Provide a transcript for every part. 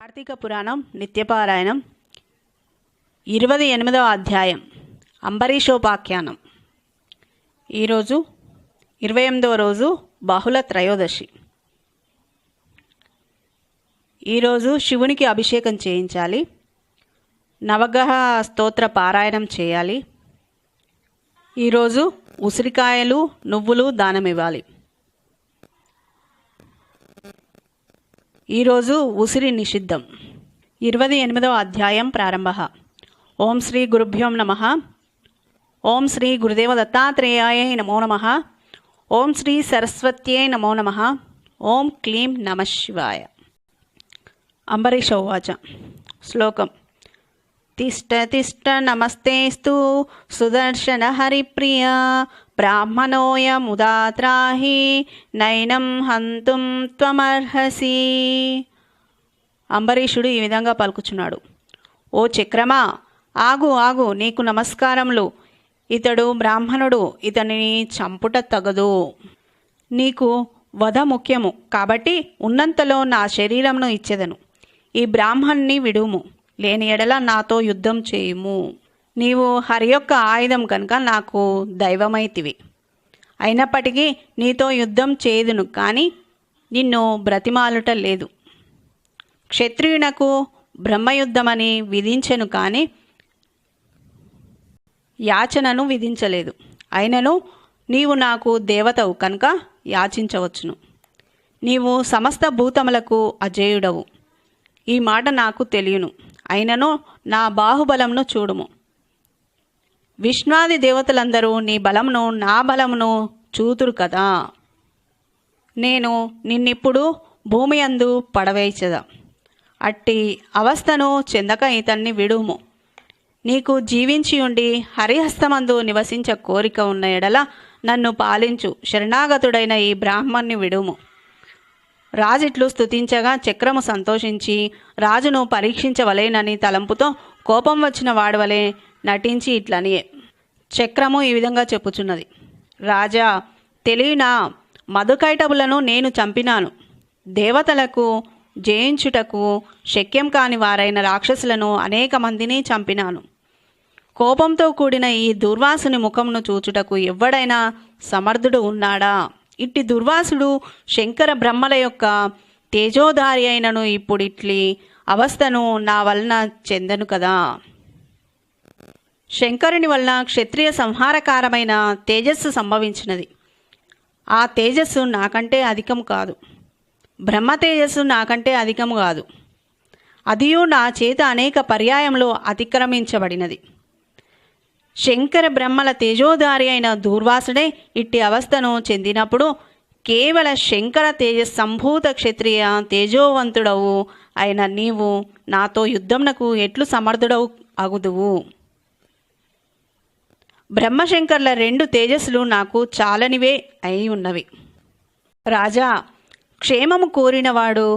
కార్తీక పురాణం నిత్యపారాయణం 28వ అధ్యాయం అంబరీషోపాఖ్యానం. ఈరోజు 28వ రోజు బహుళ త్రయోదశి. ఈరోజు శివునికి అభిషేకం చేయించాలి, నవగ్రహ స్తోత్ర పారాయణం చేయాలి. ఈరోజు ఉసిరికాయలు నువ్వులు దానమివ్వాలి. ఈరోజు ఉసిరి నిషిద్ధం. 28వ అధ్యాయం ప్రారంభ. ఓం శ్రీ గురుభ్యో నమః. ఓం శ్రీ గురుదేవ దత్తాత్రేయాయ నమో నమః. ఓం శ్రీ సరస్వత్యై నమో నమః. ఓం క్లీం నమః శివాయ. అంబరీష ఉవాచ. శ్లోకం. తిష్ట తిష్ట నమస్తేస్తు సుదర్శన హరిప్రియ బ్రాహ్మణోయముదాత్రాహి నైనం హంతుం త్వమర్హసి. అంబరీషుడు ఈ విధంగా పలుకుచున్నాడు. ఓ చక్రమా, ఆగు ఆగు, నీకు నమస్కారములు. ఇతడు బ్రాహ్మణుడు, ఇతనిని చంపుట తగదు. నీకు వధ ముఖ్యము కాబట్టి ఉన్నంతలో నా శరీరమును ఇచ్చెదను. ఈ బ్రాహ్మణ్ణి విడుము, లేని ఎడల నాతో యుద్ధం చేయుము. నీవు హరి యొక్క ఆయుధం కనుక నాకు దైవమైతివి. అయినప్పటికీ నీతో యుద్ధం చేయుదును, కానీ నిన్ను బ్రతిమాలుట లేదు. క్షత్రియునకు బ్రహ్మయుద్ధమని విధించెను, కానీ యాచనను విధించలేదు. అయినను నీవు నాకు దేవతవు కనుక యాచించవచ్చును. నీవు సమస్త భూతములకు అజేయుడవు. ఈ మాట నాకు తెలియను. అయినను నా బాహుబలంను చూడుము. విష్ణాది దేవతలందరూ నీ బలమును నా బలమును చూతురు కదా. నేను నిన్నిప్పుడు భూమి యందు పడవేయచదా. అట్టి అవస్థను చెందక ఇతన్ని విడుము. నీకు జీవించి ఉండి హరిహస్తమందు నివసించ కోరిక ఉన్న ఎడల నన్ను పాలించు. శరణాగతుడైన ఈ బ్రాహ్మణ్ణి విడుము. రాజిట్లు స్తుతించగా చక్రము సంతోషించి రాజును పరీక్షించవలేనని తలంపుతో కోపం వచ్చిన వాడవలే నటించి ఇట్లనియే. చక్రము ఈ విధంగా చెప్పుచున్నది. రాజా, తెలియనా, మధుకైటబులను నేను చంపినాను. దేవతలకు జయించుటకు శక్యం కాని వారైన రాక్షసులను అనేక మందిని చంపినాను. కోపంతో కూడిన ఈ దుర్వాసుని ముఖంను చూచుటకు ఎవ్వడైనా సమర్థుడు ఉన్నాడా? ఇట్టి దుర్వాసుడు శంకర బ్రహ్మల యొక్క తేజోధారి అయినను ఇప్పుడు ఇట్లి అవస్థను నా వలన చెందను కదా. శంకరుని వలన క్షత్రియ సంహారకారమైన తేజస్సు సంభవించినది. ఆ తేజస్సు నాకంటే అధికము కాదు. బ్రహ్మ తేజస్సు నాకంటే అధికము కాదు. అదియు నా చేత అనేక పర్యాయంలో అతిక్రమించబడినది. శంకర బ్రహ్మల తేజోధారి అయిన దూర్వాసుడే ఇట్టి అవస్థను చెందినప్పుడు కేవల శంకర తేజస్ సంభూత క్షత్రియ తేజోవంతుడవు అయిన నీవు నాతో యుద్ధంనకు ఎట్లు సమర్థుడవు అగుదువు? బ్రహ్మశంకర్ల 2 తేజస్సులు నాకు చాలనివే అయి ఉన్నవి. రాజా, క్షేమము కోరినవాడు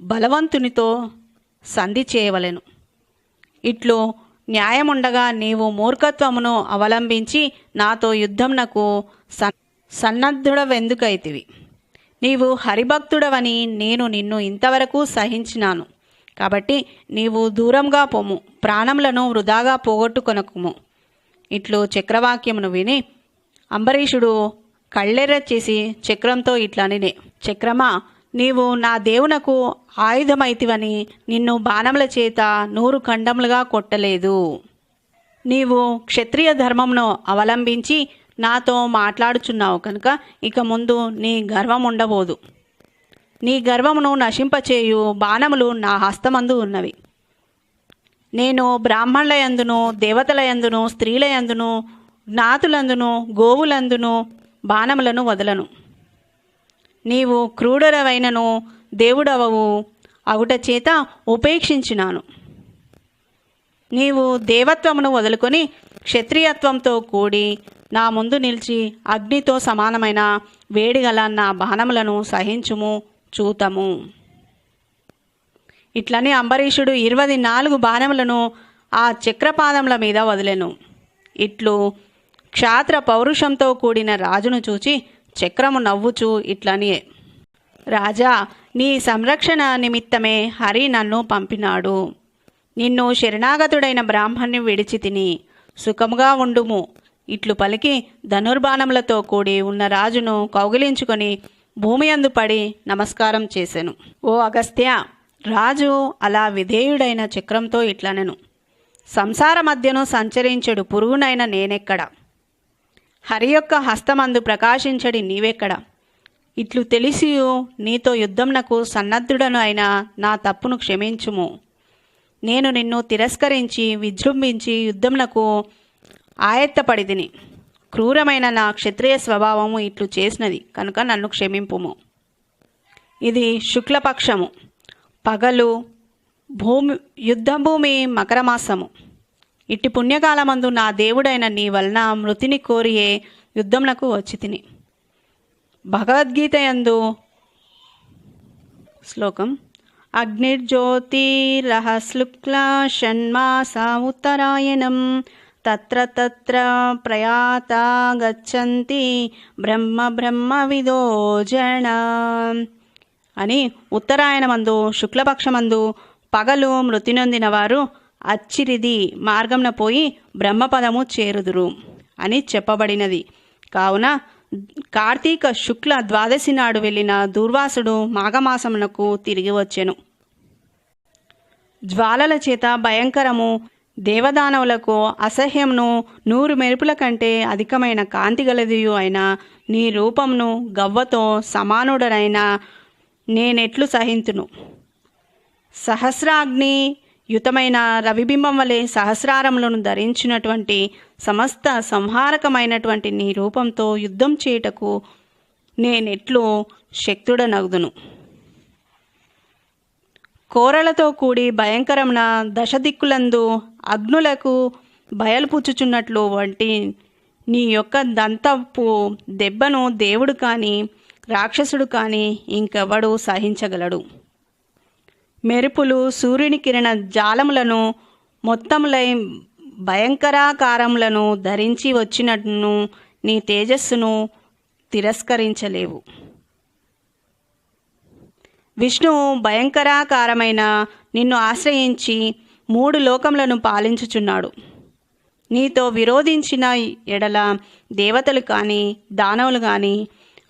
బలవంతునితో సంధి చేయవలెను. ఇట్లు న్యాయముండగా నీవు మూర్ఖత్వమును అవలంబించి నాతో యుద్ధంనకు సన్నద్ధుడవెందుకైతివి? నీవు హరిభక్తుడవని నేను నిన్ను ఇంతవరకు సహించినాను. కాబట్టి నీవు దూరంగా పొమ్ము, ప్రాణములను వృధాగా పోగొట్టుకొనకుము. ఇట్లు చక్రవాక్యమును విని అంబరీషుడు కళ్ళెర్ర చేసి చక్రంతో ఇట్లనినే. చక్రమా, నీవు నా దేవునకు ఆయుధమైతివని నిన్ను బాణముల చేత 100 ఖండములుగా కొట్టలేదు. నీవు క్షత్రియ ధర్మమును అవలంబించి నాతో మాట్లాడుచున్నావు కనుక ఇక ముందు నీ గర్వం ఉండబోదు. నీ గర్వమును నశింపచేయు బాణములు నా హస్తమందు ఉన్నవి. నేను బ్రాహ్మణుల యందును దేవతల యందును స్త్రీల యందును జ్ఞాతులందును గోవులందును బాణములను వదలను. నీవు క్రూడరవైనను దేవుడవవు అగుట చేత ఉపేక్షించినాను. నీవు దేవత్వమును వదులుకొని క్షత్రియత్వంతో కూడి నా ముందు నిలిచి అగ్నితో సమానమైన వేడిగల నా బాణములను సహించుము, చూతము. ఇట్లని అంబరీషుడు 24 బాణములను ఆ చక్రపాదముల మీద వదిలెను. ఇట్లు క్షాత్ర పౌరుషంతో కూడిన రాజును చూచి చక్రము నవ్వుచూ ఇట్లనియే. రాజా, నీ సంరక్షణ నిమిత్తమే హరి నన్ను పంపినాడు. నిన్ను శరణాగతుడైన బ్రాహ్మణ్ణి విడిచి తిని సుఖముగా ఉండుము. ఇట్లు పలికి ధనుర్బాణములతో కూడి ఉన్న రాజును కౌగిలించుకొని భూమి యందు పడి నమస్కారం చేసెను. ఓ అగస్త్య, రాజు అలా విధేయుడైన చక్రంతో ఇట్లనెను: సంసార మధ్యను సంచరించెడు పురుగునైన నేనెక్కడ? హరి యొక్క హస్తమందు ప్రకాశించడి నీవెక్కడ? ఇట్లు తెలిసియు నీతో యుద్ధంనకు సన్నద్ధుడను అయిన నా తప్పును క్షమించుము. నేను నిన్ను తిరస్కరించి విజృంభించి యుద్ధంనకు ఆయత్తపడితిని. క్రూరమైన నా క్షత్రియ స్వభావము ఇట్లు చేసినది కనుక నన్ను క్షమింపుము. ఇది శుక్లపక్షము, పగలు, యుద్ధభూమి మకరమాసము. ఇట్టి పుణ్యకాలమందు నా దేవుడైన నీ వలన మృతిని కోరియే యుద్ధంనకు వచ్చి తిని. భగవద్గీత యందు శ్లోకం: అగ్నిర్జ్యోతిరః శుక్ల షణ్మాసా ఉత్తరాయణం తత్ర తత్ర ప్రయాతా గచ్చంతి బ్రహ్మ బ్రహ్మవిదో జన అని ఉత్తరాయణమందు శుక్లపక్షమందు పగలు మృతి నొందిన వారు అచ్చిరిది మార్గంన పోయి బ్రహ్మపదము చేరుదురు అని చెప్పబడినది. కావున కార్తీక శుక్ల ద్వాదశి నాడు వెళ్ళిన దూర్వాసుడు మాఘమాసమునకు తిరిగి వచ్చెను. జ్వాలల చేత భయంకరము, దేవదానవులకు అసహ్యంను 100 మెరుపుల కంటే అధికమైన కాంతి గలదియు అయిన నీ రూపంను గవ్వతో సమానుడనైన నేనెట్లు సహింతును? సహస్రాగ్ని యుతమైన రవిబింబం వలె సహస్రారములను ధరించినటువంటి సమస్త సంహారకమైనటువంటి నీ రూపంతో యుద్ధం చేయుటకు నేనెట్లు శక్తుడనగుదును? కోరలతో కూడి భయంకరమున దశదిక్కులందు అగ్నులకు బయలుపుచ్చుచున్నట్లు వంటి నీ యొక్క దంతపు దెబ్బను దేవుడు కానీ రాక్షసుడు కానీ ఇంకెవడు సహించగలడు. మెరుపులు సూర్యుని కిరణ జాలములను మొత్తములై భయంకరాకారములను ధరించి వచ్చినట్టు నీ తేజస్సును తిరస్కరించలేవు. విష్ణువు భయంకరాకారమైన నిన్ను ఆశ్రయించి 3 లోకములను పాలించుచున్నాడు. నీతో విరోధించిన ఎడల దేవతలు కానీ దానవులు కానీ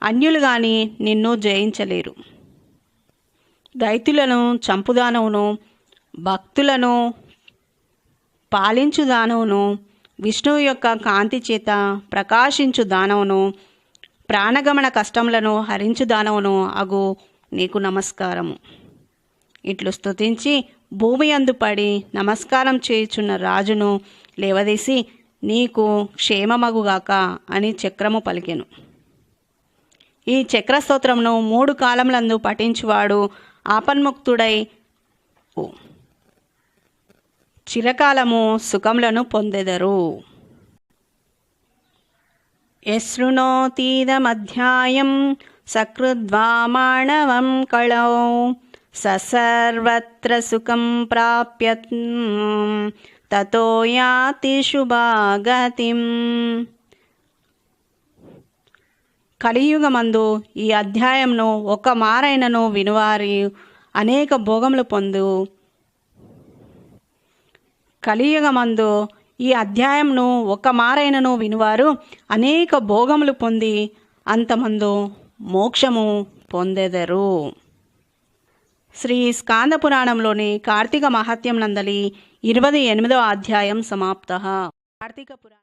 అన్యులు కానీ నిన్ను జయించలేరు. దైత్యులను చంపుదానవును, భక్తులను పాలించు దానవును, విష్ణువు యొక్క కాంతి చేత ప్రకాశించు దానవును, ప్రాణగమన కష్టములను హరించు దానవును అగు నీకు నమస్కారము. ఇట్లు స్తుతించి భూమి యందు పడి నమస్కారం చేయుచున్న రాజును లేవదీసి నీకు క్షేమమగుగాక అని చక్రము పలికెను. ఈ చక్రస్తోత్రమును 3 కాలములందు పఠించువాడు ఆపన్ముక్తుడై చిరకాలము సుఖములను పొందెదరు. యశృణోతీదమధ్యాయం సకృద్వా మానవం కళౌ సర్వత్ర సుఖం ప్రాప్యత్ తతో యాతి శుభాగతిం. కలియుగమందు ఈ అధ్యాయంను ఒక మారైనను వినువారి అనేక భోగములు పొందు. కలియుగమందు ఈ అధ్యాయంను ఒక మారైనను వినువారు అనేక భోగములు పొంది అంతమందు మోక్షము పొందెదరు. శ్రీ స్కాంద పురాణంలోని కార్తీక మహాత్యం నందలి 28వ అధ్యాయం సమాప్త. కార్తీక పురాణం